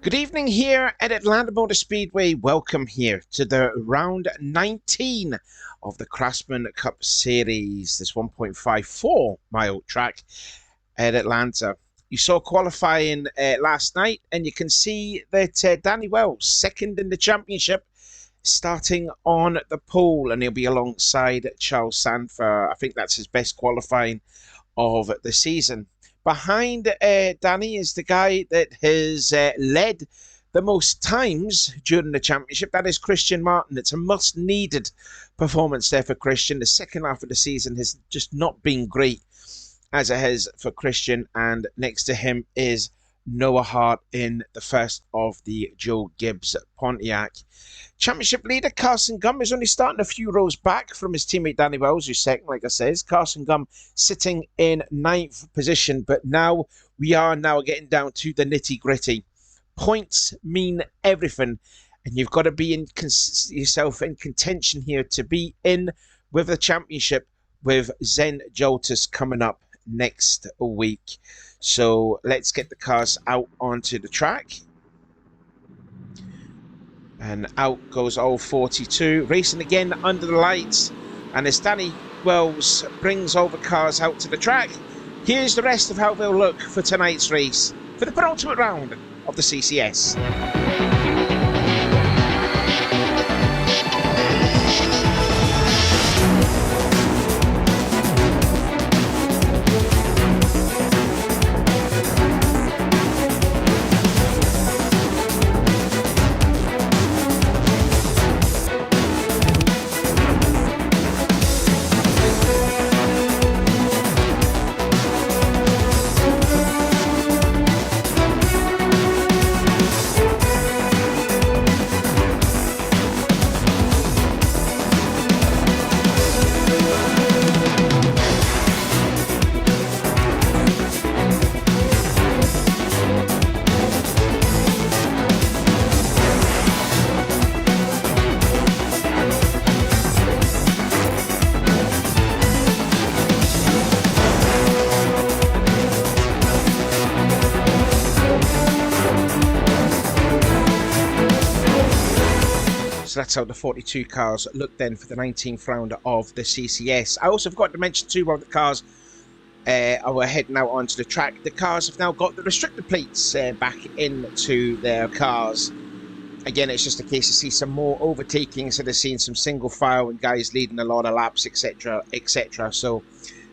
Good evening here at Atlanta Motor Speedway. Welcome here to the round 19 of the Craftsman Cup Series, this 1.54 mile track at Atlanta. You saw qualifying last night, and you can see that Danny Wells, second in the championship, starting on the pole, and he'll be alongside Charles Sanfer. I think that's his best qualifying of the season. Behind Danny is the guy that has led the most times during the championship. That is Christian Martin. It's a much-needed performance there for Christian. The second half of the season has just not been great as it has for Christian. And next to him is Noah Hart in the first of the Joe Gibbs Pontiac. Championship leader Carson Gum is only starting a few rows back from his teammate Danny Wells, who's second, like I says. Carson Gum sitting in 9th position, but now we are getting down to the nitty-gritty. Points mean everything, and you've got to be in yourself in contention here to be in with the championship with Zen Joltis coming up next week. So let's get the cars out onto the track. And out goes all 42, racing again under the lights. And as Danny Wells brings all the cars out to the track, here's the rest of how they'll look for tonight's race for the penultimate round of the CCS. So that's how the 42 cars look then for the 19th round of the CCS. I also forgot to mention too, while the cars are heading out onto the track, the cars have now got the restrictor plates back into their cars. Again, it's just a case to see some more overtaking, so they're seeing some single file and guys leading a lot of laps, etc, etc. So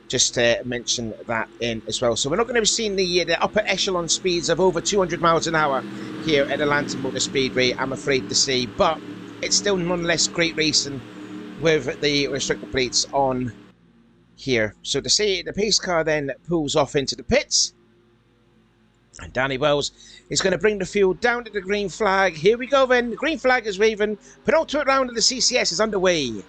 just to mention that in as well. So we're not going to be seeing the upper echelon speeds of over 200 miles an hour here at Atlanta Motor Speedway, I'm afraid to say, but it's still nonetheless great racing with the restrictor plates on here. So to say the pace car then pulls off into the pits, and Danny Wells is going to bring the field down to the green flag. Here we go then, the green flag is waving, penultimate round of the CCS is underway.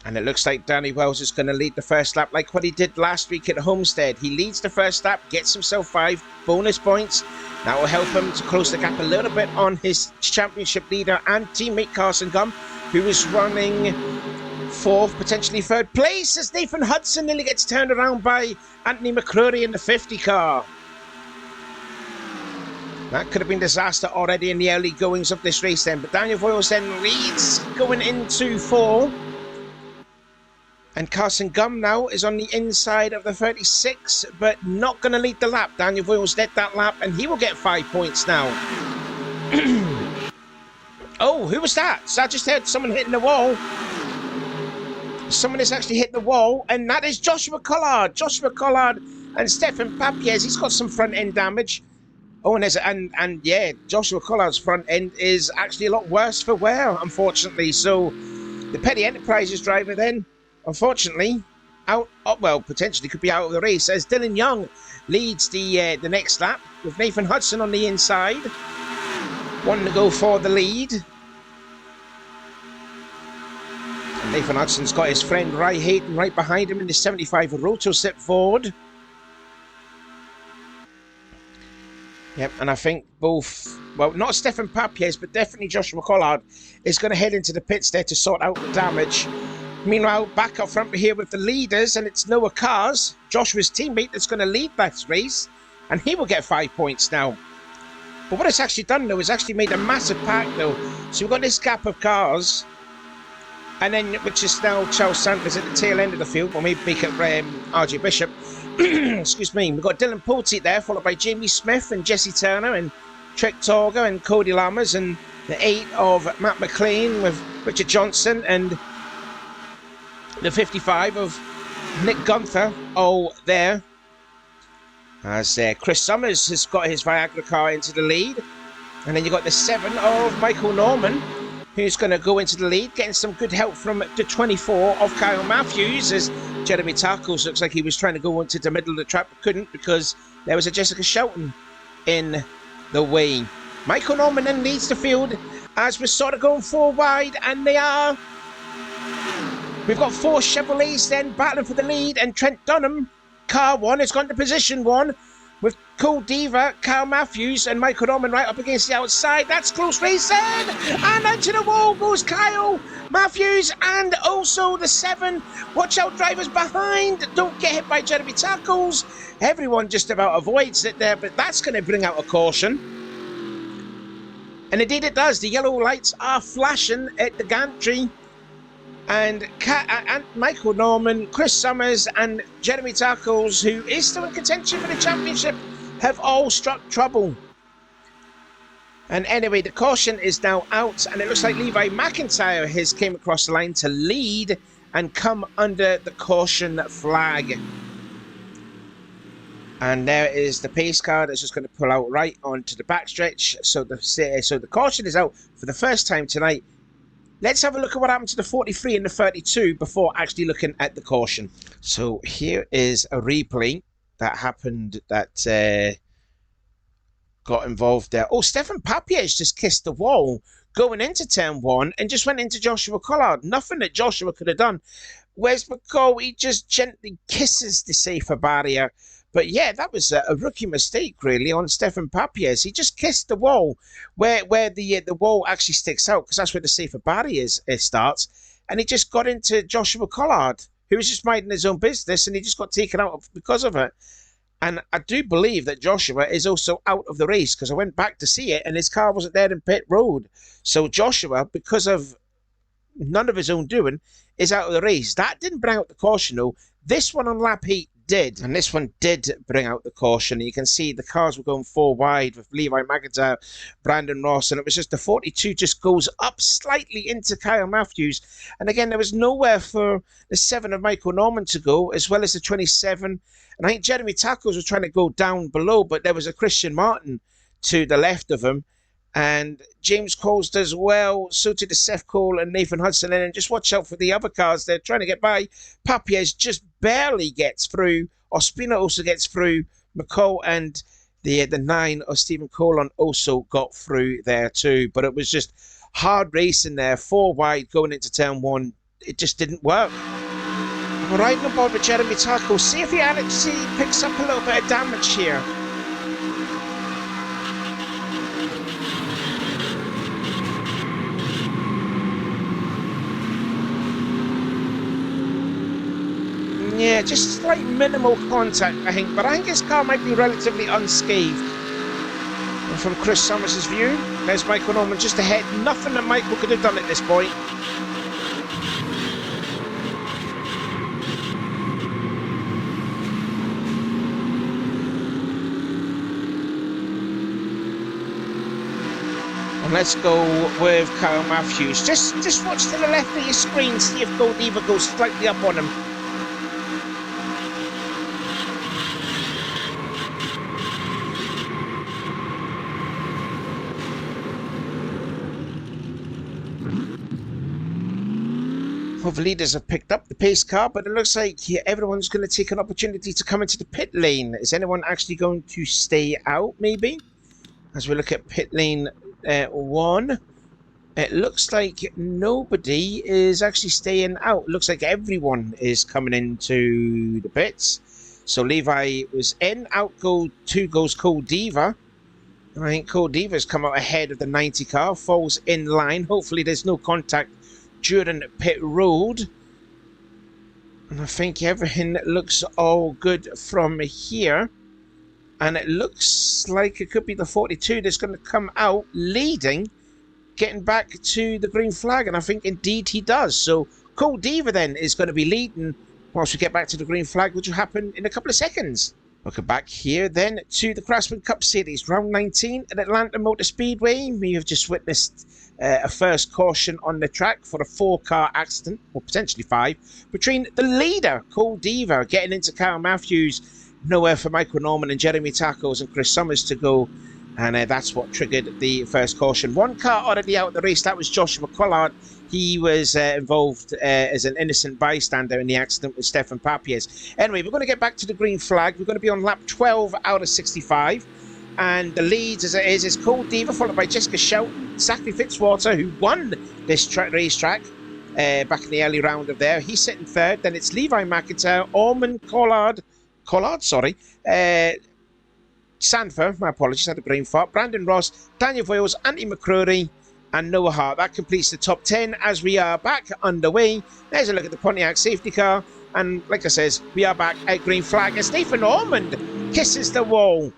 And it looks like Danny Wells is going to lead the first lap like what he did last week at Homestead. He leads the first lap, gets himself 5 bonus points. That will help him to close the gap a little bit on his championship leader and teammate Carson Gum, who is running 4th, potentially 3rd place, as Nathan Hudson nearly gets turned around by Anthony McCrory in the 50 car. That could have been disaster already in the early goings of this race then, but Daniel Voiles then leads going into 4. And Carson Gum now is on the inside of the 36, but not going to lead the lap. Daniel Voiles led that lap, and he will get 5 points now. Oh, who was that? So I just heard someone hitting the wall. Someone has actually hit the wall, and that is Joshua Collard. Joshua Collard and Stefan Papiez. He's got some front end damage. Oh, and yeah, Joshua Collard's front end is actually a lot worse for wear, unfortunately. So the Petty Enterprises driver then, unfortunately, out. Oh, well, potentially could be out of the race as Dylan Young leads the next lap with Nathan Hudson on the inside. One to go for the lead. And Nathan Hudson's got his friend Ry Hayden right behind him in the 75 Roto Sip Ford. Yep, and I think both, well, not Stefan Papies, but definitely Joshua Collard is going to head into the pits there to sort out the damage. Meanwhile, back up front here with the leaders, and it's Noah Cars, Joshua's teammate, that's going to lead that race, and he will get 5 points now. But what it's actually done, though, is actually made a massive pack, though. So we've got this gap of cars, and then, which is now Charles Sanders at the tail end of the field, or maybe make it RJ Bishop. Excuse me. We've got Dylan Pulte there, followed by Jamie Smith and Jesse Turner and Trek Torger and Cody Lammers, and the 8 of Matt McLean with Richard Johnson, and the 55 of Nick Gunther all there. As Chris Summers has got his Viagra car into the lead. And then you've got the 7 of Michael Norman, who's going to go into the lead, getting some good help from the 24 of Kyle Matthews, as Jeremy Tarkos looks like he was trying to go into the middle of the track but couldn't because there was a Jessica Shelton in the way. Michael Norman then leads the field as we're sort of going 4 wide, and they are. We've got 4 Chevrolets then battling for the lead, and Trent Dunham, car 1, has gone to position 1 with Cool Diva, Kyle Matthews, and Michael Norman right up against the outside. That's close racing, and into the wall goes Kyle Matthews, and also the 7. Watch out, drivers behind. Don't get hit by Jeremy Tackles. Everyone just about avoids it there, but that's going to bring out a caution. And indeed it does. The yellow lights are flashing at the gantry. And Michael Norman, Chris Summers, and Jeremy Tackles, who is still in contention for the championship, have all struck trouble. And anyway, the caution is now out, and it looks like Levi McIntyre has came across the line to lead and come under the caution flag. And there is the pace car that's just going to pull out right onto the backstretch. So the caution is out for the first time tonight. Let's have a look at what happened to the 43 and the 32 before actually looking at the caution. So here is a replay that happened that got involved there. Oh, Stefan Papies just kissed the wall going into turn 1 and just went into Joshua Collard. Nothing that Joshua could have done. Whereas McCall, he just gently kisses the safer barrier. But yeah, that was a rookie mistake, really, on Stefan Papies. He just kissed the wall where the wall actually sticks out, because that's where the safer barrier starts. And he just got into Joshua Collard, who was just minding his own business, and he just got taken out because of it. And I do believe that Joshua is also out of the race, because I went back to see it, and his car wasn't there in pit road. So Joshua, because of none of his own doing, is out of the race. That didn't bring out the caution, though. This one on lap 8 did, and this one did bring out the caution. You can see the cars were going 4 wide with Levi McIntyre, Brandon Ross, and it was just the 42 just goes up slightly into Kyle Matthews. And again, there was nowhere for the 7 of Michael Norman to go, as well as the 27. And I think Jeremy Tackles was trying to go down below, but there was a Christian Martin to the left of him. And James Coles does well, so did the Seth Cole and Nathan Hudson. And just watch out for the other cars. They're trying to get by. Papies just barely gets through. Ospina also gets through. McCall and the 9 of Stephen Colon also got through there too. But it was just hard racing there. 4 wide going into turn 1. It just didn't work. We're riding aboard with Jeremy Tackle. See if he actually picks up a little bit of damage here. Yeah, just slight minimal contact, I think. But I think his car might be relatively unscathed. And from Chris Summers' view, there's Michael Norman just ahead. Nothing that Michael could have done at this point. And let's go with Kyle Matthews. Just watch to the left of your screen, see if Gold Diva goes slightly up on him. Both leaders have picked up the pace car, but it looks like everyone's going to take an opportunity to come into the pit lane. Is anyone actually going to stay out, maybe? As we look at pit lane one. It looks like nobody is actually staying out. It looks like everyone is coming into the pits. So Levi was in, out two goes Cool Diva. I think Cool Diva's come out ahead of the 90 car, falls in line. Hopefully there's no contact during pit road. And I think everything looks all good from here. And it looks like it could be the 42 that's going to come out leading, getting back to the green flag, and I think indeed he does. So Cool Diva then is going to be leading whilst we get back to the green flag, which will happen in a couple of seconds. Welcome back here then to the Craftsman Cup Series, round 19 at Atlanta Motor Speedway. We have just witnessed a first caution on the track for a 4-car accident, or potentially 5, between the leader, Cool Diva, getting into Kyle Matthews, nowhere for Michael Norman and Jeremy Tacos and Chris Summers to go. And that's what triggered the first caution. 1 car already out of the race. That was Joshua Collard. He was involved as an innocent bystander in the accident with Stefan Papies. Anyway, we're going to get back to the green flag. We're going to be on lap 12 out of 65. And the leads, as it is Cool Diva, followed by Jessica Shelton, Zachary Fitzwater, who won this racetrack back in the early round of there. He's sitting third. Then it's Levi McIntyre, Orman Collard, Sanford, my apologies, had a brain fart, Brandon Ross, Daniel Voiles, Andy McCrory, and Noah Hart. That completes the top 10 as we are back underway. There's a look at the Pontiac safety car, and like I says, we are back at green flag as Nathan Ormond kisses the wall.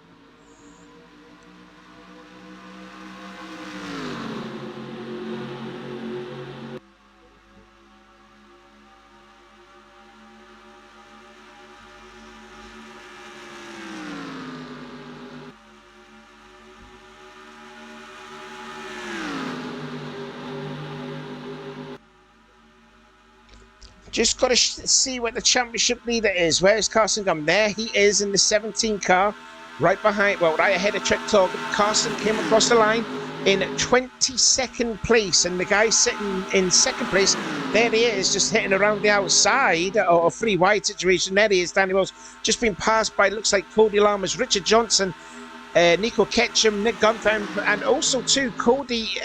Just got to see what the championship leader is. Where's Carson Gum? There he is in the 17 car, right behind, well, right ahead of Trek Talk. Carson came across the line in 22nd place, and the guy sitting in 2nd place, there he is, just hitting around the outside, or a free wide situation. There he is, Danny Wells, just been passed by, looks like Cody Lamas, Richard Johnson, Nico Ketchum, Nick Gunther, and also too, Sama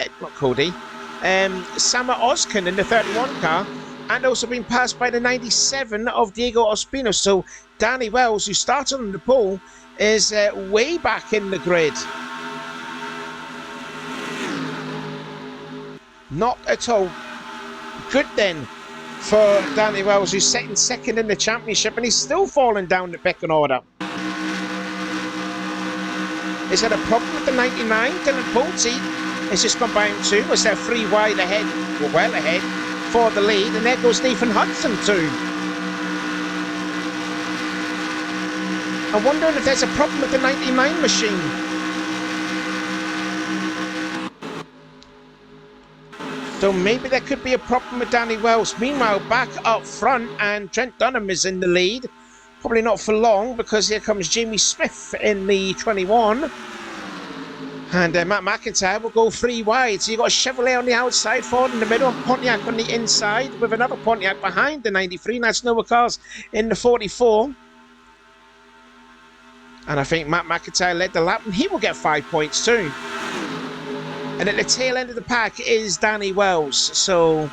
Oskin in the 31 car. And also being passed by the 97 of Diego Ospino. So Danny Wells, who started on the pole, is way back in the grid. Not at all good then for Danny Wells, who's sitting 2nd in the championship, and he's still falling down the pecking order. Is that a problem with the 99? Dylan Pulte has just gone by him too. Was there 3 wide ahead, or well ahead, for the lead, and there goes Nathan Hudson too. I'm wondering if there's a problem with the 99 machine. So maybe there could be a problem with Danny Wells. Meanwhile, back up front, and Trent Dunham is in the lead. Probably not for long, because here comes Jamie Smith in the 21. And Matt McIntyre will go 3 wide. So you've got a Chevrolet on the outside, Ford in the middle, and Pontiac on the inside, with another Pontiac behind the 93. And that's Noah Cars in the 44. And I think Matt McIntyre led the lap, and he will get 5 points too. And at the tail end of the pack is Danny Wells. So,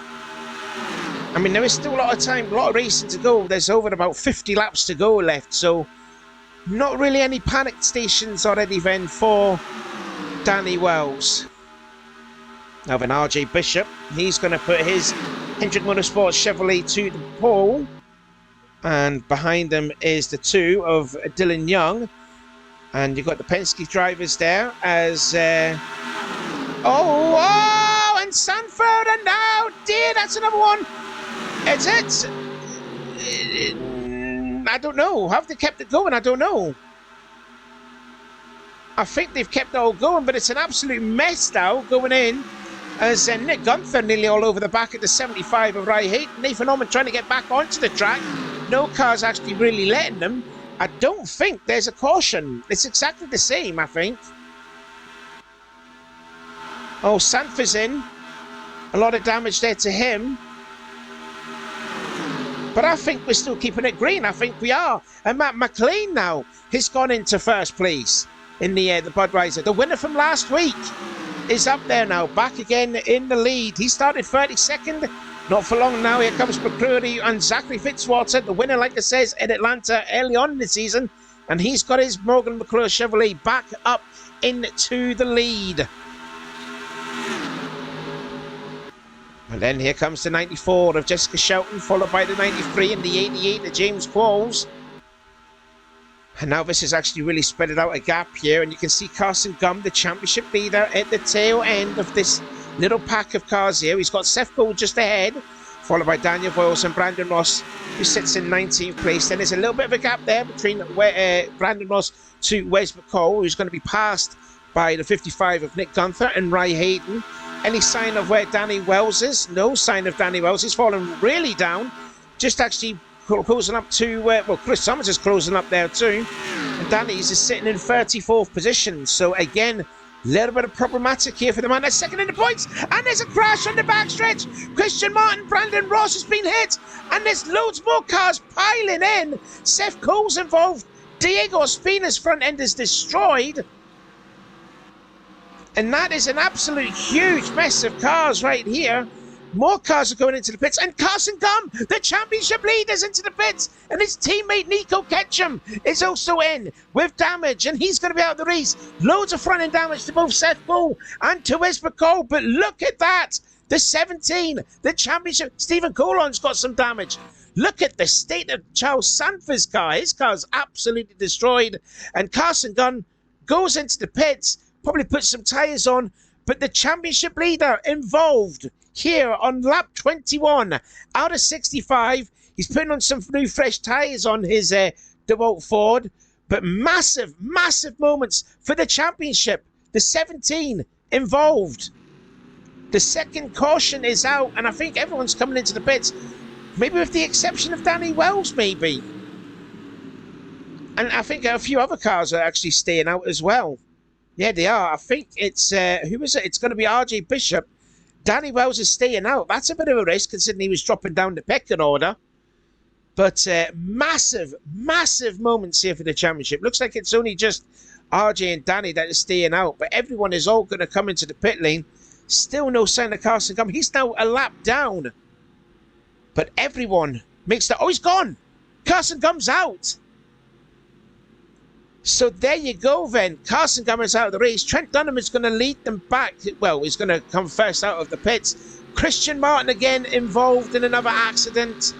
I mean, there is still a lot of time, a lot of racing to go. There's over about 50 laps to go left. So, not really any panic stations already then for Danny Wells. Now then, RJ Bishop, he's going to put his Hendrick Motorsports Chevrolet to the pole, and behind them is the 2 of Dylan Young, and you've got the Penske drivers there as and Sanford, and now dear, that's another one. Is it? I don't know. Have they kept it going? I don't know. I think they've kept it all going, but it's an absolute mess now going in, as Nick Gunther nearly all over the back at the 75 of Rai Haight. Nathan Norman trying to get back onto the track. No car's actually really letting them. I don't think there's a caution. It's exactly the same, I think. Oh, Sanford's in. A lot of damage there to him. But I think we're still keeping it green. I think we are. And Matt McLean now has gone into 1st place in the Budweiser. The winner from last week. is up there now, back again in the lead. He started 32nd, not for long now. Here comes McCreary and Zachary Fitzwater, the winner, like I says, in Atlanta early on in the season. And he's got his Morgan McClure Chevrolet back up into the lead. And then here comes the 94 of Jessica Shelton, followed by the 93 and the 88 of James Qualls. And now this is actually really spread out a gap here, and you can see Carson Gum, the championship leader, at the tail end of this little pack of cars here. He's got Seth Gould just ahead, followed by Daniel Voiles and Brandon Ross, who sits in 19th place. Then there's a little bit of a gap there between Brandon Ross to Wes McCall, who's going to be passed by the 55 of Nick Gunther and Ry Hayden. Any sign of where Danny Wells is? No sign of Danny Wells. He's fallen really down. Just actually closing up to, well, Chris Summers is closing up there too. And Danny's is sitting in 34th position. So again, a little bit of problematic here for the man that's second in the points. And there's a crash on the backstretch. Christian Martin, Brandon Ross has been hit. And there's loads more cars piling in. Seth Cole's involved. Diego Espina's front end is destroyed. And that is an absolute huge mess of cars right here. More cars are going into the pits. And Carson Gum, the championship leader's into the pits. And his teammate Nico Ketchum is also in with damage. And he's going to be out of the race. Loads of front end damage to both Seth Bull and to Wes McCall. But look at that. The 17, the championship. Stephen Colon's got some damage. Look at the state of Charles Sanford's car. His car's absolutely destroyed. And Carson Gunn goes into the pits. Probably put some tyres on, but the championship leader involved here on lap 21 out of 65. He's putting on some new fresh tyres on his DeWalt Ford, but massive moments for the championship. The 17 involved. The second caution is out, and I think everyone's coming into the pits, maybe with the exception of Danny Wells, maybe. And I think a few other cars are actually staying out as well. Yeah, they are. I think it's, who is it? It's going to be RJ Bishop. Danny Wells is staying out. That's a bit of a risk considering he was dropping down the pecking order. But massive moments here for the championship. Looks like it's only just RJ and Danny that is staying out. But everyone is all going to come into the pit lane. Still no sign of Carson Gum. He's now a lap down. But everyone makes the... Oh, he's gone. Carson Gum's out. So there you go then. Carson Gum is out of the race. Trent Dunham is going to lead them back. Well, he's going to come first out of the pits. Christian Martin again involved in another accident.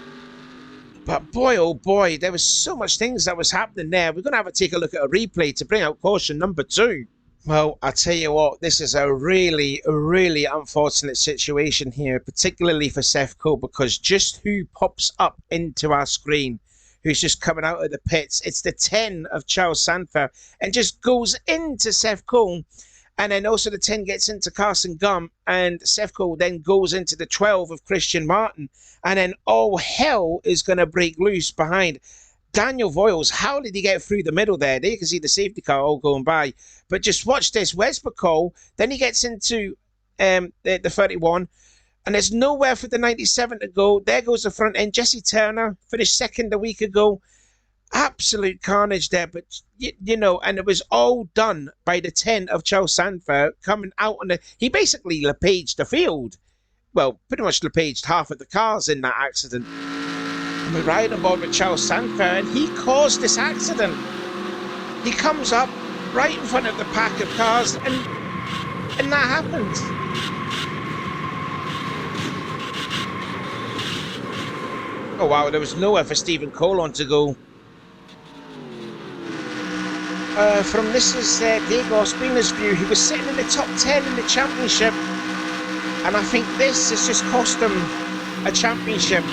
But boy, oh boy, there was so much things that was happening there. We're going to have to take a look at a replay to bring out caution number 2. Well, I tell you what, this is a really unfortunate situation here, particularly for Seth Cole, because just who pops up into our screen, who's just coming out of the pits. It's the 10 of Charles Sanfer and just goes into Seth Cole. And then also the 10 gets into Carson Gum, and Seth Cole then goes into the 12 of Christian Martin. And then all hell is going to break loose behind Daniel Voiles. How did he get through the middle there? There you can see the safety car all going by. But just watch this. Wes McCall, then he gets into the 31. And there's nowhere for the 97 to go. There goes the front end. Jesse Turner finished second a week ago. Absolute carnage there. But, you know, and it was all done by the 10 of Charles Sanfer coming out on the... He basically LePaged the field. Well, pretty much LePaged half of the cars in that accident. And we're riding aboard with Charles Sanfer, and he caused this accident. He comes up right in front of the pack of cars, and that happens. Oh wow, there was nowhere for Stephen Colon to go. From this is Diego Espina's view, he was sitting in the top 10 in the championship. And I think this has just cost him a championship.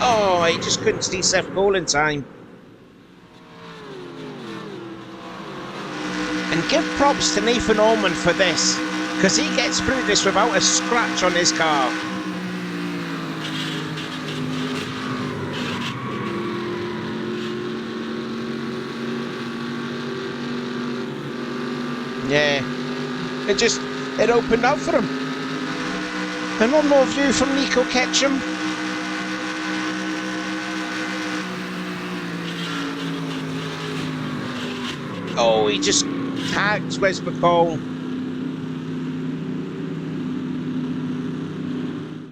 Oh, he just couldn't see Seth Cole in time. And give props to Nathan Allman for this, because he gets through this without a scratch on his car. Yeah, it opened up for him. And one more view from Nico Ketchum. Oh, he just packed. Where's McCall?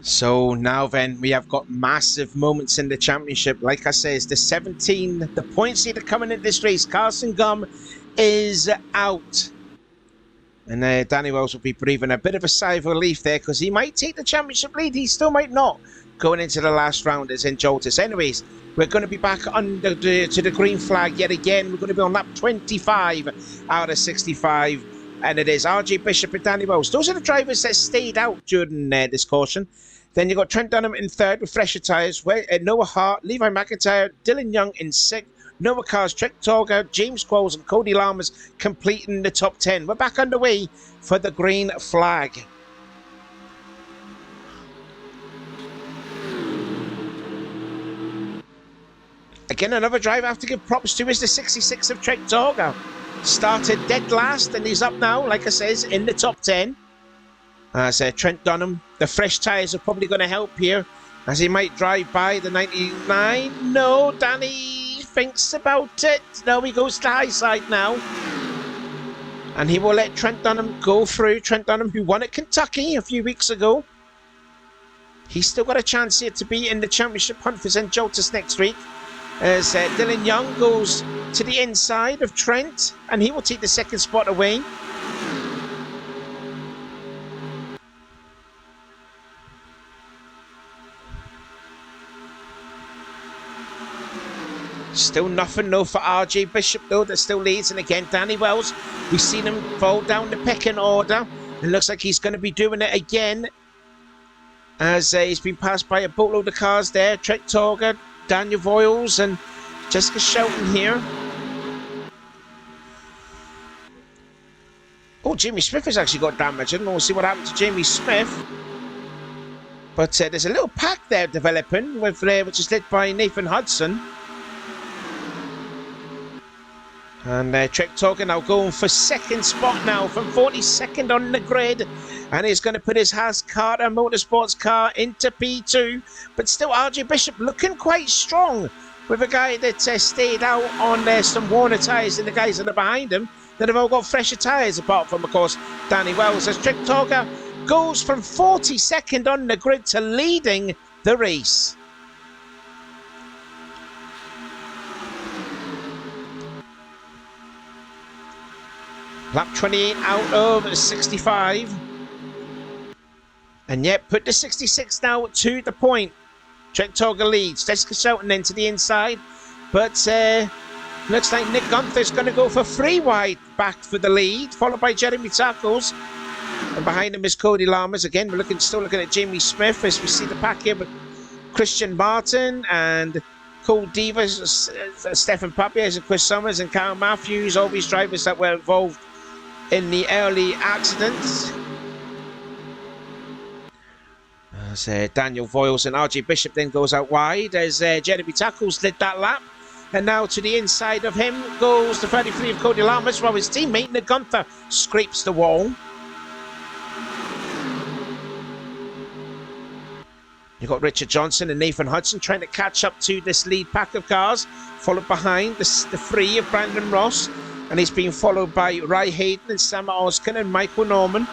So now then, we have got massive moments in the championship. Like I say, it's the points leader coming into this race. Carson Gum is out. And Danny Wells will be breathing a bit of a sigh of relief there, because he might take the championship lead. He still might not going into the last round as in Joltis. Anyways, we're going to be back under to the green flag yet again. We're going to be on lap 25 out of 65. And it is RJ Bishop and Danny Wells. Those are the drivers that stayed out during this caution. Then you've got Trent Dunham in third with fresher tyres. Noah Hart, Levi McIntyre, Dylan Young in sixth. Noah Cars, Trek Torga, James Qualls and Cody Lammers completing the top 10. We're back underway for the green flag. Again, another driver I have to give props to is the 66 of Trek Torga. Started dead last and he's up now, like I says, in the top 10. As Trent Dunham, the fresh tyres are probably going to help here, as he might drive by the 99. No, Danny thinks about it. No, he goes to the high side now. And he will let Trent Dunham go through. Trent Dunham, who won at Kentucky a few weeks ago. He's still got a chance here to be in the championship hunt for St. Joltis next week. As Dylan Young goes to the inside of Trent, and he will take the second spot away. Still nothing, no, for RJ Bishop, though, that still leads. And again, Danny Wells, we've seen him fall down the pecking order. It looks like he's going to be doing it again, as he's been passed by a boatload of cars there. Trek Torga, Daniel Voiles and Jessica Shelton here. Oh, Jamie Smith has actually got damage. I don't know, we'll see what happened to Jamie Smith. But there's a little pack there developing, with which is led by Nathan Hudson. And Trek Torga now going for second spot now from 42nd on the grid. And he's going to put his Haas Carter Motorsports car into P2. But still, RJ Bishop looking quite strong, with a guy that stayed out on some Warner tyres, and the guys that are behind him that have all got fresher tyres, apart from, of course, Danny Wells. As Trek Torga goes from 42nd on the grid to leading the race. Lap 28 out of 65. And yet, put the 66 now to the point. Trek Torga leads. Jessica Shelton then to the inside. But looks like Nick Gunther's going to go for 3 wide back for the lead, followed by Jeremy Tackles. And behind him is Cody Lammers. Again, we're still looking at Jamie Smith as we see the pack here. But Christian Martin and Cole Divas, Stephen Papias and Chris Summers and Kyle Matthews, all these drivers that were involved in the early accidents. As Daniel Voiles and RJ Bishop then goes out wide, as Jeremy Tackles led that lap. And now to the inside of him goes the 33 of Cody Lammers, while his teammate Nick Gunther scrapes the wall. You've got Richard Johnson and Nathan Hudson trying to catch up to this lead pack of cars, followed behind the 3 of Brandon Ross. And he's being followed by Ry Hayden and Sam Oskin and Michael Norman.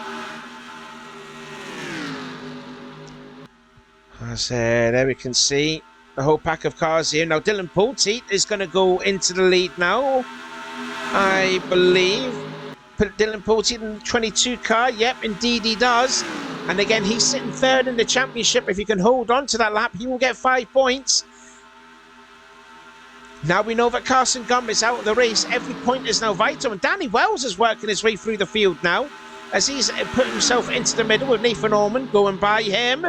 As there we can see the whole pack of cars here. Now Dylan Poulteat is going to go into the lead now, I believe. Put Dylan Poulteat in the 22 car. Yep, indeed he does. And again, he's sitting third in the championship. If he can hold on to that lap, he will get 5 points. Now we know that Carson Gum is out of the race. Every point is now vital. And Danny Wells is working his way through the field now, as he's put himself into the middle with Nathan Norman going by him.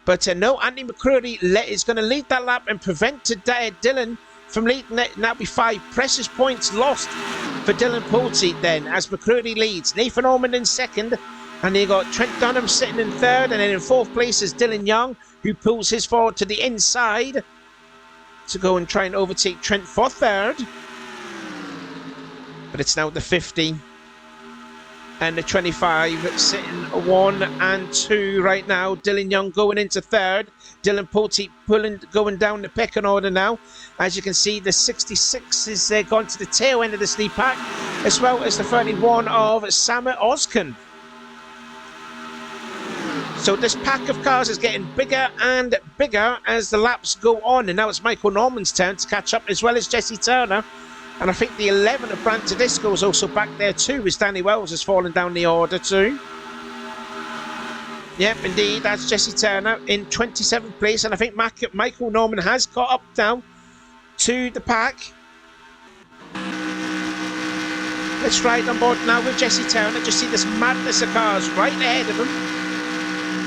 But no, Andy McCreary is going to lead that lap and prevent Dylan from leading it. Now be 5 precious points lost for Dylan Poulteat then, as McCreary leads. Nathan Norman in second. And you got Trent Dunham sitting in third. And then in fourth place is Dylan Young, who pulls his forward to the inside to go and try and overtake Trent for third. But it's now the 50. And the 25 sitting 1 and 2 right now. Dylan Young going into third. Dylan Pulte going down the pecking order now. As you can see, the 66 is gone to the tail end of this lead pack, as well as the 31 of Sama Ozkan. So this pack of cars is getting bigger and bigger as the laps go on. And now it's Michael Norman's turn to catch up, as well as Jesse Turner. And I think the 11 of Brant Tedesco is also back there too, as Danny Wells has fallen down the order too. Yep, indeed, that's Jesse Turner in 27th place. And I think Michael Norman has got up now to the pack. Let's ride on board now with Jesse Turner. Just see this madness of cars right ahead of him.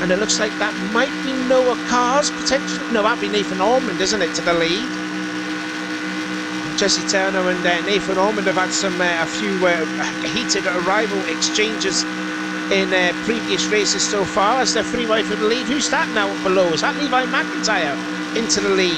And it looks like that might be Noah Cars, potentially. No, that'd be Nathan Ormond, isn't it, to the lead? Jesse Turner and Nathan Ormond have had a few heated rival exchanges in previous races so far, as they're three wide for the lead. Who's that now below? Is that Levi McIntyre into the lead?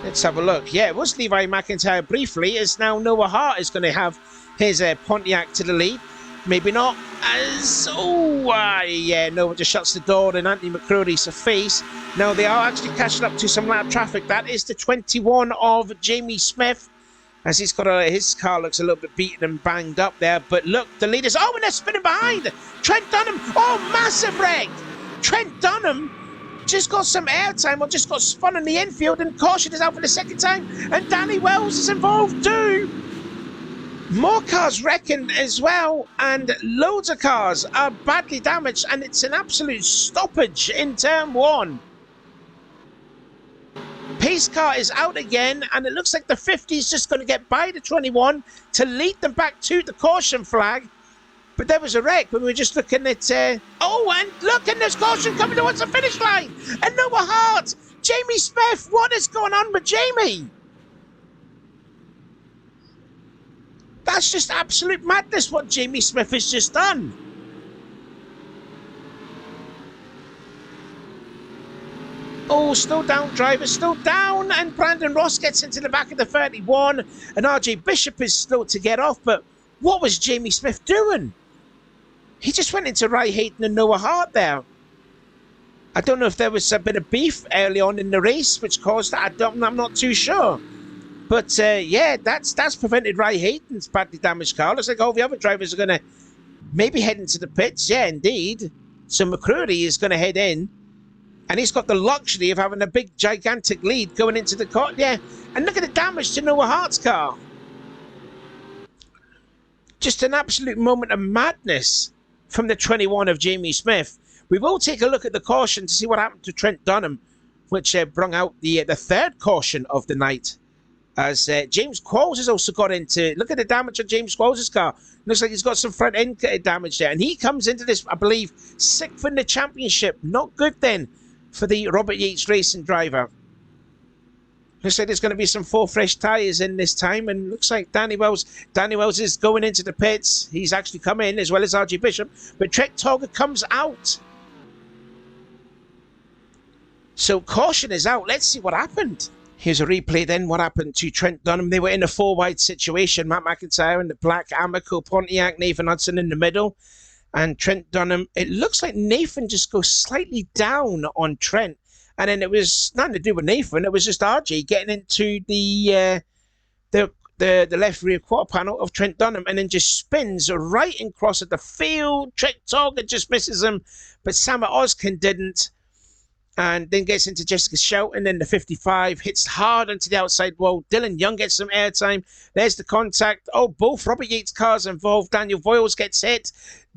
Let's have a look. Yeah, it was Levi McIntyre briefly, as now Noah Hart is going to have his Pontiac to the lead. Maybe not as... yeah, Noah just shuts the door in Anthony McCrory's face. Now they are actually catching up to some lap traffic. That is the 21 of Jamie Smith, as he's got his car looks a little bit beaten and banged up there. But look, the leaders... Oh, and they're spinning behind! Trent Dunham! Oh, massive wreck! Trent Dunham just got some airtime, or just got spun in the infield, and caution is out for the second time. And Danny Wells is involved too! More cars wrecking as well, and loads of cars are badly damaged, and it's an absolute stoppage in turn 1. Pace car is out again, and it looks like the 50 is just going to get by the 21 to lead them back to the caution flag. But there was a wreck when we were just looking at... oh, and look, and there's caution coming towards the finish line! And Noah Hart! Jamie Smith! What is going on with Jamie? That's just absolute madness what Jamie Smith has just done. Oh, slow down, driver, slow down. And Brandon Ross gets into the back of the 31. And RJ Bishop is slow to get off. But what was Jamie Smith doing? He just went into Ry Hayden and Noah Hart there. I don't know if there was a bit of beef early on in the race which caused that. I'm not too sure. But yeah, that's prevented Ry Hayden's badly damaged car. Looks like all the other drivers are going to maybe head into the pits. Yeah, indeed. So McCrory is going to head in. And he's got the luxury of having a big, gigantic lead going into the car. Yeah, and look at the damage to Noah Hart's car. Just an absolute moment of madness from the 21 of Jamie Smith. We will take a look at the caution to see what happened to Trent Dunham, which brung out the third caution of the night. As James Qualls has also got into... Look at the damage on James Qualls' car. Looks like he's got some front end damage there. And he comes into this, I believe, 6th in the championship. Not good then for the Robert Yates racing driver. Looks like there's going to be some 4 fresh tyres in this time. And looks like Danny Wells is going into the pits. He's actually come in, as well as RJ Bishop. But Trek Togger comes out. So caution is out. Let's see what happened. Here's a replay then. What happened to Trent Dunham? They were in a 4-wide situation. Matt McIntyre in the black, Amico Pontiac, Nathan Hudson in the middle. And Trent Dunham, it looks like Nathan just goes slightly down on Trent. And then it was nothing to do with Nathan. It was just RJ getting into the left rear quarter panel of Trent Dunham, and then just spins right across at the field. Trek Togger just misses him, but Sama Ozkan didn't. And then gets into Jessica Shout, and then the 55 hits hard into the outside wall. Dylan Young gets some airtime. There's the contact. Oh, both Robert Yates cars involved. Daniel Voiles gets hit.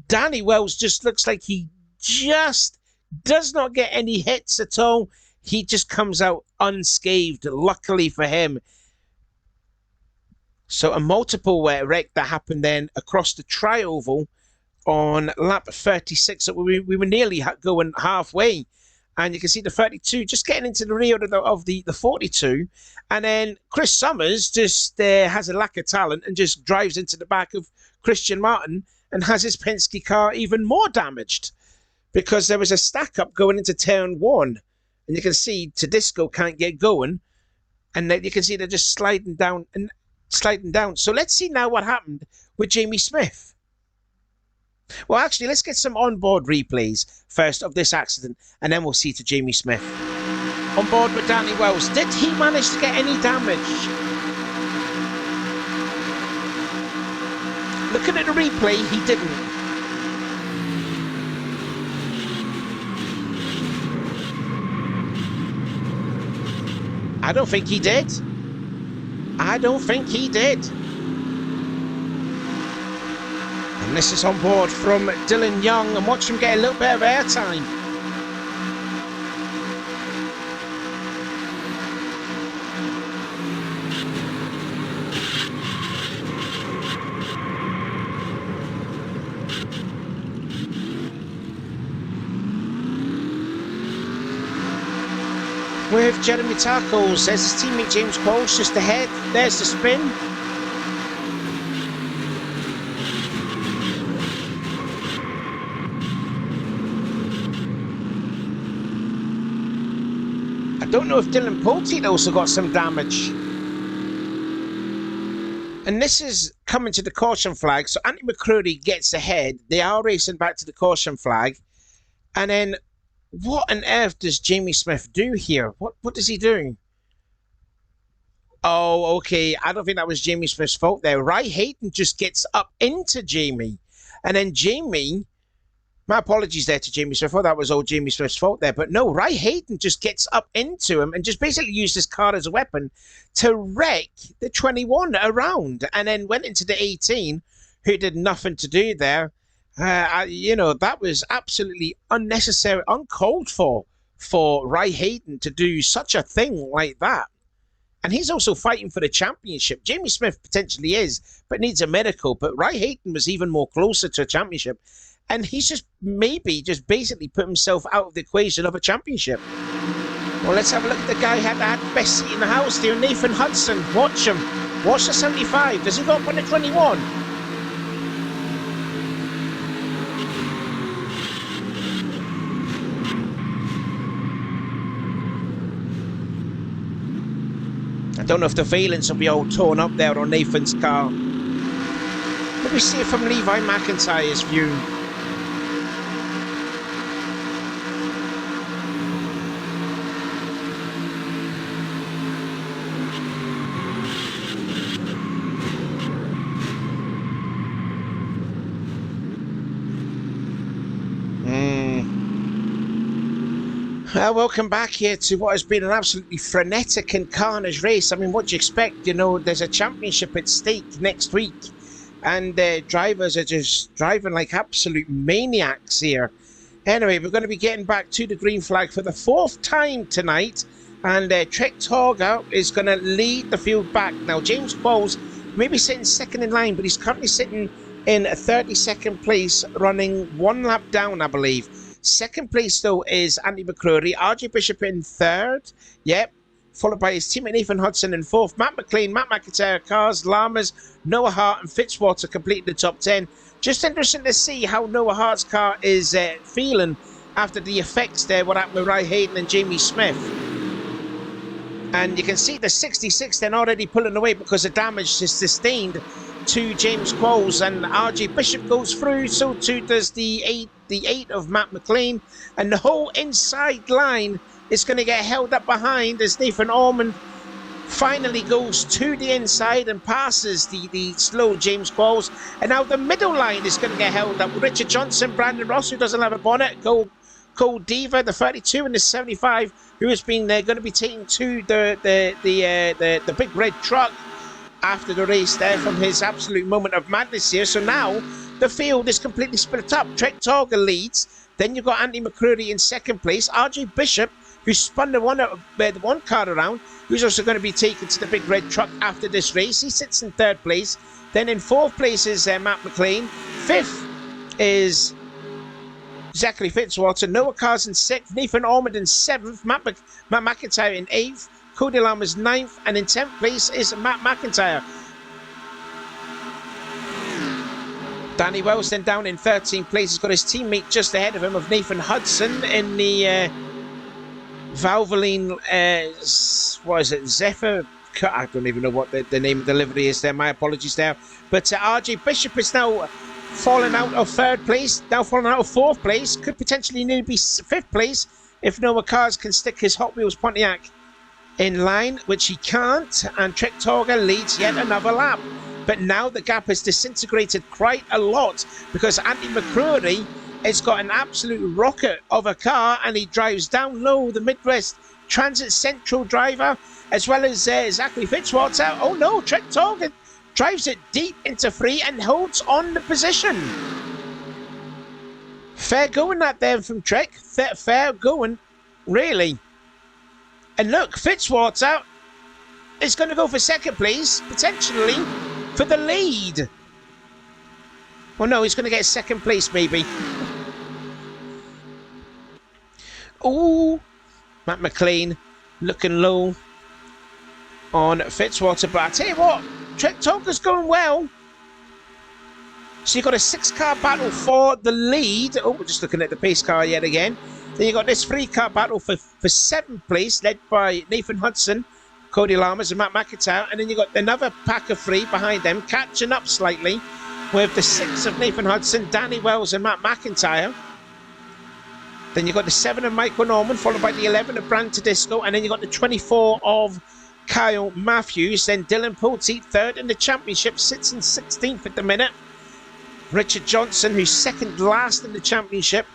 Danny Wells just looks like he just does not get any hits at all. He just comes out unscathed, luckily for him. So a multiple wreck that happened then across the tri-oval on lap 36. So we were nearly going halfway. And you can see the 32 just getting into the rear of the 42. And then Chris Summers just has a lack of talent and just drives into the back of Christian Martin and has his Penske car even more damaged. because there was a stack up going into turn 1, and you can see Tedisco can't get going, and then you can see they're just sliding down and sliding down. So let's see now what happened with Jamie Smith. Well, actually, let's get some onboard replays first of this accident, and then we'll see to Jamie Smith. On board with Danny Wells. Did he manage to get any damage? Looking at the replay, he didn't. I don't think he did. I don't think he did. And this is on board from Dylan Young, and watch him get a little bit of airtime. With Jeremy Tarkles, there's his teammate James Qualls just ahead. There's the spin. I don't know if Dylan Poteet also got some damage. And this is coming to the caution flag. So Andy McCrory gets ahead. They are racing back to the caution flag. And then what on earth does Jamie Smith do here? What is he doing? Oh, okay. I don't think that was Jamie Smith's fault there. Ry Hayden just gets up into Jamie. And then Jamie, my apologies there to Jamie Smith. I thought that was all Jamie Smith's fault there. But no, Ry Hayden just gets up into him and just basically used his car as a weapon to wreck the 21 around. And then went into the 18, who did nothing to do there. You know, that was absolutely unnecessary, uncalled for Ry Hayden to do such a thing like that. And he's also fighting for the championship. Jamie Smith potentially is, but needs a medical. But Ry Hayden was even more closer to a championship. And he's just just basically put himself out of the equation of a championship. Well, let's have a look at the guy who had the best seat in the house there, Nathan Hudson. Watch him. Watch the 75. Does he go up on the 21? I don't know if the valence will be all torn up there on Nathan's car. Let me see it from Levi McIntyre's view. Welcome back here to what has been an absolutely frenetic and carnage race. I mean, what do you expect? You know, there's a championship at stake next week, and drivers are just driving like absolute maniacs here. Anyway, we're going to be getting back to the green flag for the 4th time tonight, and Trek Torga is going to lead the field back. Now, James Qualls may be sitting second in line, but he's currently sitting in 32nd place, running 1 lap down, I believe. Second place, though, is Andy McCrory. RJ Bishop in 3rd. Yep. Followed by his teammate Nathan Hudson in 4th. Matt McLean, Matt McIntyre, Cars, Lammers, Noah Hart and Fitzwater completing the top 10. Just interesting to see how Noah Hart's car is feeling after the effects there, what happened with Ry Hayden and Jamie Smith. And you can see the 66 then already pulling away because the damage is sustained to James Qualls, and RJ Bishop goes through, so too does the 8 of Matt McLean, and the whole inside line is going to get held up behind as Nathan Ormond finally goes to the inside and passes the slow James Qualls, and now the middle line is going to get held up with Richard Johnson, Brandon Ross, who doesn't have a bonnet, Cole Diva, the 32 and the 75, who has been going to be taken to the big red truck after the race there from his absolute moment of madness here. So now the field is completely split up. Trek Torga leads. Then you've got Andy McCrory in 2nd place. RJ Bishop, who spun the one car around, who's also going to be taken to the big red truck after this race. He sits in 3rd place. Then in 4th place is Matt McLean. 5th is Zachary Fitzwater. Noah Carr's in 6th. Nathan Ormond in 7th. Matt McIntyre in 8th. Cody Lammers 9th, and in 10th place is Matt McIntyre. Danny Wells then down in 13th place. He's got his teammate just ahead of him of Nathan Hudson in the Valvoline, what is it, Zephyr? I don't even know what the name of the livery is there. My apologies there. But RJ Bishop is now falling out of 3rd place, now falling out of 4th place. Could potentially nearly be 5th place if Noah Cars can stick his Hot Wheels Pontiac in line, which he can't. And Trek Torga leads yet another lap. But now the gap has disintegrated quite a lot because Andy McCrory has got an absolute rocket of a car and he drives down low, the Midwest Transit Central driver, as well as Zachary Fitzwater. Oh no, Trek Torgan drives it deep into 3 and holds on the position. Fair going that there from Trek. Fair going, really. And look, Fitzwater is going to go for 2nd place, potentially for the lead. Oh no, he's going to get 2nd place maybe. Oh, Matt McLean looking low on Fitzwater. But I tell you what, Trek Tonka's going well. So you've got a 6-car battle for the lead. Oh, we're just looking at the pace car yet again. Then you've got this 3-car battle for 7th place, led by Nathan Hudson, Cody Lammers and Matt McIntyre. And then you've got another pack of 3 behind them, catching up slightly with the 6 of Nathan Hudson, Danny Wells and Matt McIntyre. Then you've got the 7 of Michael Norman, followed by the 11 of Brand Tedesco. And then you've got the 24 of Kyle Matthews. Then Dylan Pulte, 3rd in the championship, sits in 16th at the minute. Richard Johnson, who's 2nd last in the championship,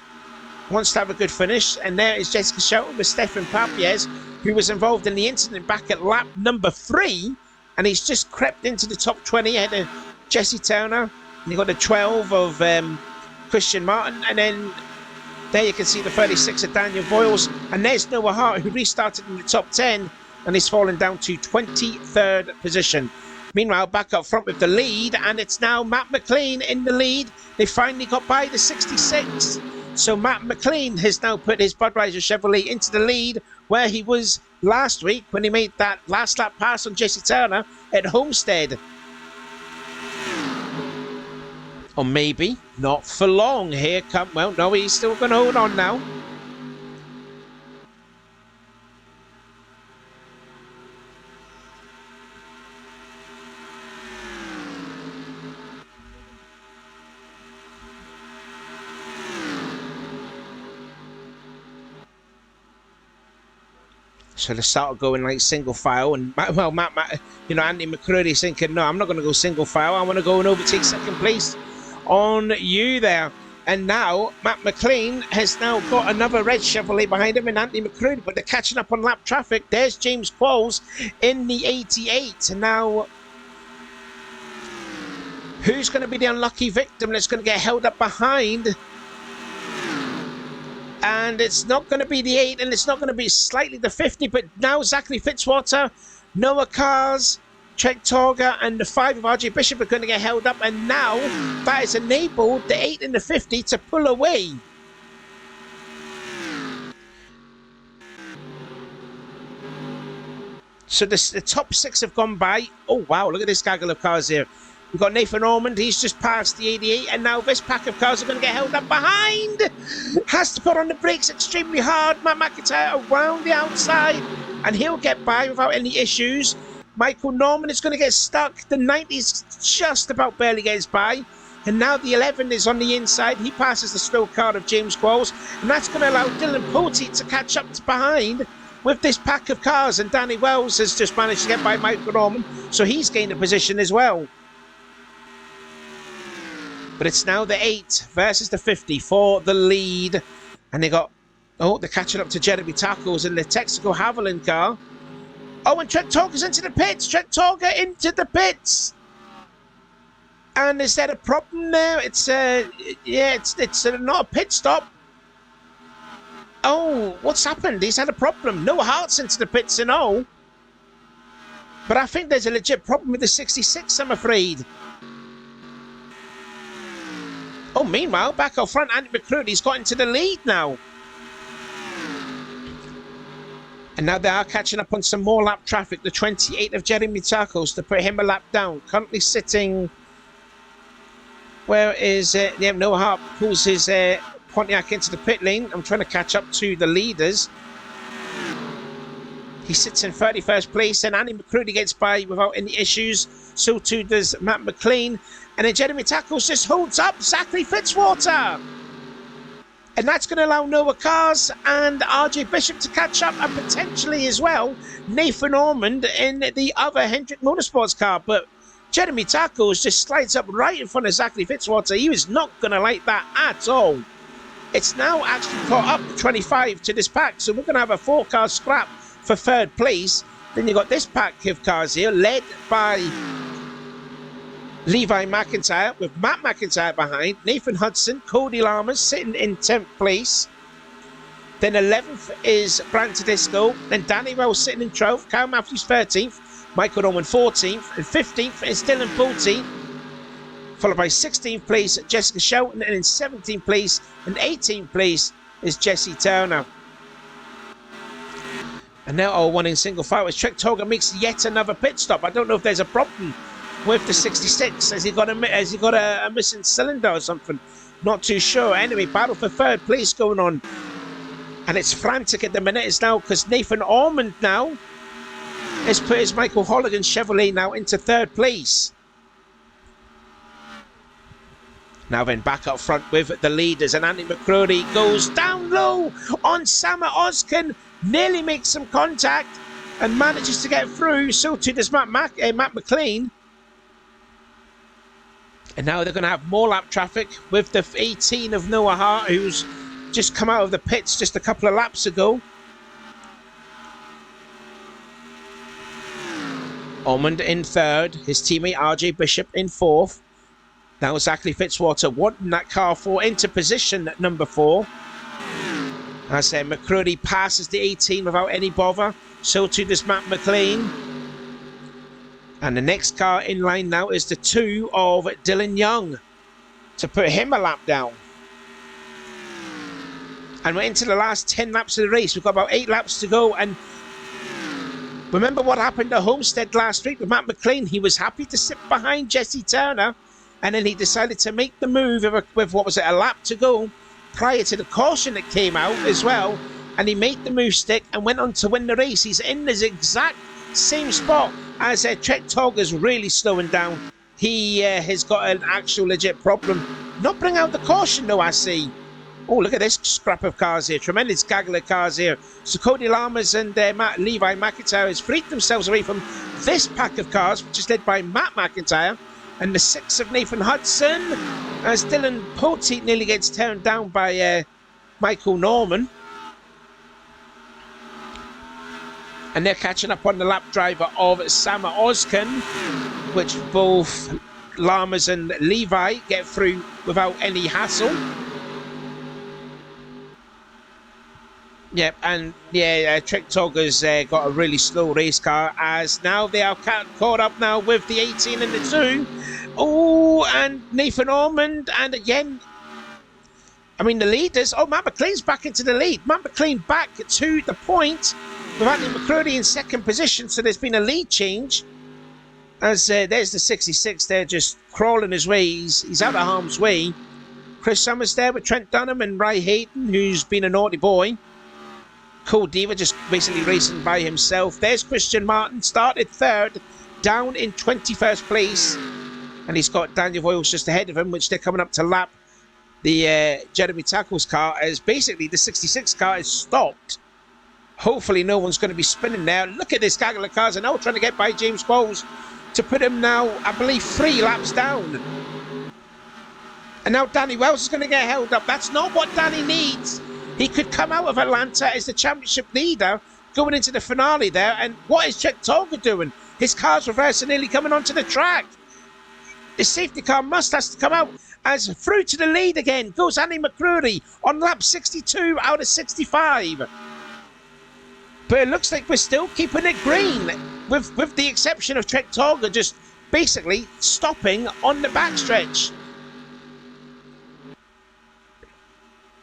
wants to have a good finish. And there is Jessica Shelton with Stefan Papiez, who was involved in the incident back at lap number 3. And he's just crept into the top 20 ahead of Jesse Turner. And you've got the 12 of Christian Martin. And then there you can see the 36 of Daniel Boyles. And there's Noah Hart, who restarted in the top 10. And he's fallen down to 23rd position. Meanwhile, back up front with the lead. And it's now Matt McLean in the lead. They finally got by the 66. So Matt McLean has now put his Budweiser Chevrolet into the lead, where he was last week when he made that last lap pass on Jesse Turner at Homestead. Or maybe not for long. Here come, well, no, he's still going to hold on now. So they started going like single file, and Matt, Andy McCreary's thinking, no, I'm not going to go single file. I want to go and overtake 2nd place on you there. And now Matt McLean has now got another red Chevrolet behind him and Andy McCreary, but they're catching up on lap traffic. There's James Qualls in the 88. And now, who's going to be the unlucky victim that's going to get held up behind? And it's not going to be the 8, and it's not going to be slightly the 50, but now Zachary Fitzwater, Noah Cars, Trek Torga, and the 5 of RJ Bishop are going to get held up, and now that has enabled the 8 and the 50 to pull away. So the top 6 have gone by. Oh, wow, look at this gaggle of cars here. We've got Nathan Ormond, he's just passed the 88, and now this pack of cars are going to get held up behind. Has to put on the brakes extremely hard. Matt McIntyre around the outside, and he'll get by without any issues. Michael Norman is going to get stuck. The 90's just about barely gets by. And now the 11 is on the inside. He passes the slow car of James Qualls, and that's going to allow Dylan Pulte to catch up to behind with this pack of cars. And Danny Wells has just managed to get by Michael Norman, so he's gained a position as well. But it's now the 8 versus the 50 for the lead. And they're catching up to Jeremy Tackles in the Texaco Haviland car. Oh, and Trek Torga's into the pits. Trek Torga into the pits. And is there a problem there? It's not a pit stop. Oh, what's happened? He's had a problem. Noah Hart's into the pits and all. But I think there's a legit problem with the 66, I'm afraid. Oh, meanwhile, back up front, Andy McCreary's got into the lead now. And now they are catching up on some more lap traffic. The 28 of Jeremy Tarkos to put him a lap down. Currently sitting Where is Noah Hart pulls his Pontiac into the pit lane. I'm trying to catch up to the leaders. He sits in 31st place, and Andy McCready gets by without any issues. So too does Matt McLean. And then Jeremy Tackles just holds up Zachary Fitzwater. And that's going to allow Noah Cars and RJ Bishop to catch up, and potentially as well Nathan Ormond in the other Hendrick Motorsports car. But Jeremy Tackles just slides up right in front of Zachary Fitzwater. He was not going to like that at all. It's now actually caught up 25 to this pack. So we're going to have a 4-car scrap for 3rd place. Then you've got this pack of cars here, led by Levi McIntyre, with Matt McIntyre behind, Nathan Hudson, Cody Lammers sitting in 10th place. Then 11th is Brant Tedesco. Then Danny Wells sitting in 12th, Kyle Matthews 13th, Michael Norman 14th, and 15th is Dylan Pulte, followed by 16th place Jessica Shelton, and in 17th place and 18th place is Jesse Turner. And now all one in single file as Trek Toga makes yet another pit stop. I don't know if there's a problem with the 66. Has he got a missing cylinder or something? Not too sure. Anyway, battle for 3rd place going on. And it's frantic at the minute. It's now because Nathan Ormond now has put his Michael Holligan Chevrolet now into 3rd place. Now then, back up front with the leaders, and Andy McCrory goes down low on Sama Oskin, nearly makes some contact and manages to get through. So too does Matt McLean. And now they're going to have more lap traffic with the 18 of Noah Hart, who's just come out of the pits just a couple of laps ago. Ormond in 3rd, his teammate RJ Bishop in 4th. Now Zachary Fitzwater wanting that car into position at number 4. As McCready passes the 18 without any bother. So too does Matt McLean. And the next car in line now is the 2 of Dylan Young to put him a lap down. And we're into the last 10 laps of the race. We've got about 8 laps to go. And remember what happened at Homestead last week with Matt McLean? He was happy to sit behind Jesse Turner. And then he decided to make the move with what was it, a lap to go prior to the caution that came out as well. And he made the move stick and went on to win the race. He's in this exact same spot as Trek Toga's really slowing down. He has got an actual legit problem. Not bring out the caution though, I see. Oh, look at this scrap of cars here. Tremendous gaggle of cars here. So Cody Lammers and Levi McIntyre has freed themselves away from this pack of cars, which is led by Matt McIntyre. And the 6 of Nathan Hudson, as Dylan Pulte nearly gets turned down by Michael Norman. And they're catching up on the lap driver of Sama Oskin, which both Lammers and Levi get through without any hassle. Yep, and Trek Toga's got a really slow race car, as now they are caught up now with the 18 and the 2. Oh, and Nathan Ormond, and again, I mean, the leaders. Oh, Matt McLean's back into the lead. Matt McLean back to the point with Andy McCready in 2nd position, so there's been a lead change. As there's the 66 there just crawling his way. He's out of harm's way. Chris Summers there with Trent Dunham and Ry Hayden, who's been a naughty boy. Cole Diva just basically racing by himself. There's Christian Martin, started 3rd, down in 21st place. And he's got Daniel Voiles just ahead of him, which they're coming up to lap the Jeremy Tackles car, as basically the 66 car is stopped. Hopefully no one's going to be spinning there. Look at this gaggle of cars, and now trying to get by James Bowles to put him now, I believe, 3 laps down. And now Danny Wells is going to get held up. That's not what Danny needs. He could come out of Atlanta as the championship leader going into the finale there. And what is Trek Toga doing? His car's reversing, nearly coming onto the track. The safety car has to come out, as through to the lead again goes Andy McCreary on lap 62 out of 65. But it looks like we're still keeping it green, with the exception of Trek Toga just basically stopping on the backstretch.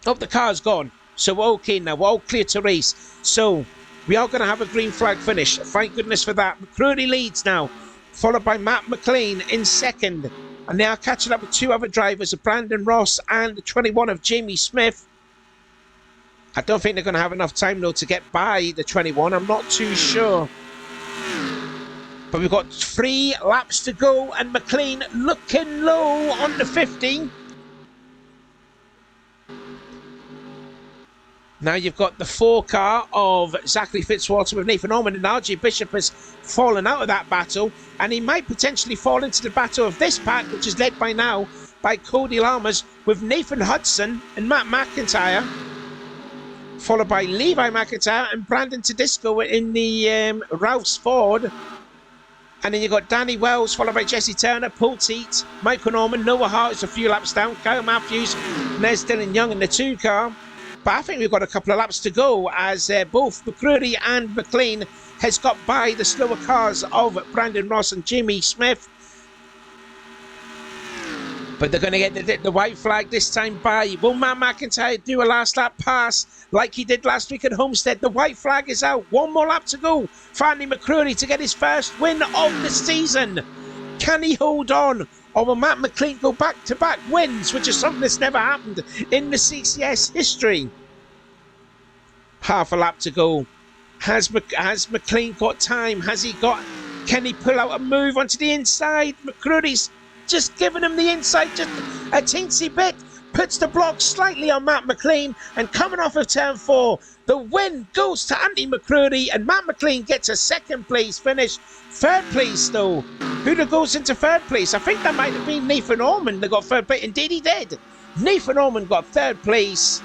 Oh, the car's gone. So we're okay now. We're all clear to race. So we are going to have a green flag finish. Thank goodness for that. McCreary leads now, followed by Matt McLean in 2nd. and they are catching up with 2 other drivers, Brandon Ross and the 21 of Jamie Smith. I don't think they're going to have enough time, though, to get by the 21. I'm not too sure. But we've got 3 laps to go, and McLean looking low on the 50. Now you've got the 4 car of Zachary Fitzwater with Nathan Orman, and RJ Bishop has fallen out of that battle, and he might potentially fall into the battle of this pack, which is led by now by Cody Lammers with Nathan Hudson and Matt McIntyre, followed by Levi McIntyre and Brandon Tedesco in the Rouse Ford. And then you've got Danny Wells, followed by Jesse Turner, Paul Teat, Michael Norman, Noah Hart is a few laps down, Kyle Matthews, Nez Dillon Young in the 2 car. But I think we've got a couple of laps to go, as both McCreary and McLean has got by the slower cars of Brandon Ross and Jimmy Smith. But they're going to get the white flag this time by. Will Matt McIntyre do a last lap pass like he did last week at Homestead? The white flag is out. 1 more lap to go. Finally, McCreary to get his first win of the season. Can he hold on? Or will Matt McLean go back-to-back wins, which is something that's never happened in the CCS history? Half a lap to go. Has McLean got time? Can he pull out a move onto the inside? McCreary's just giving him the inside, just a teensy bit. Puts the block slightly on Matt McLean, and coming off of turn 4, the win goes to Andy McCreary, and Matt McLean gets a 2nd place finish. 3rd place, though. Who goes into 3rd place? I think that might have been Nathan Orman that got 3rd place. Indeed, he did. Nathan Orman got 3rd place.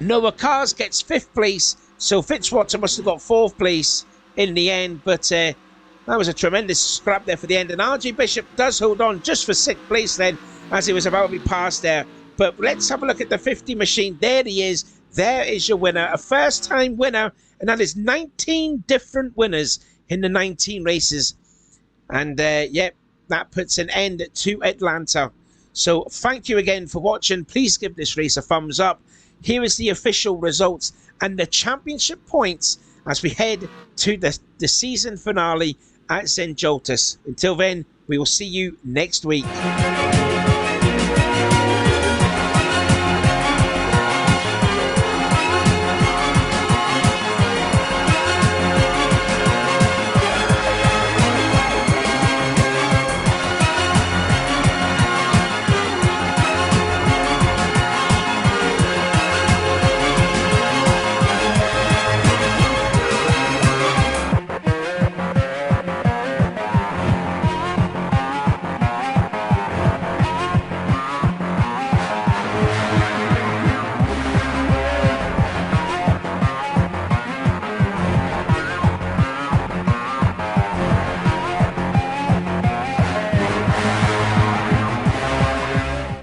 Noah Cars gets 5th place, so Fitzwater must have got 4th place in the end, but that was a tremendous scrap there for the end, and RJ Bishop does hold on just for 6th place then, as he was about to be passed there. But let's have a look at the 50 machine. There he is. There is your winner, a first-time winner, and that is 19 different winners in the 19 races. And yep, that puts an end to Atlanta. So thank you again for watching. Please give this race a thumbs up. Here is the official results and the championship points as we head to the season finale at St. Joltis. Until then, we will see you next week.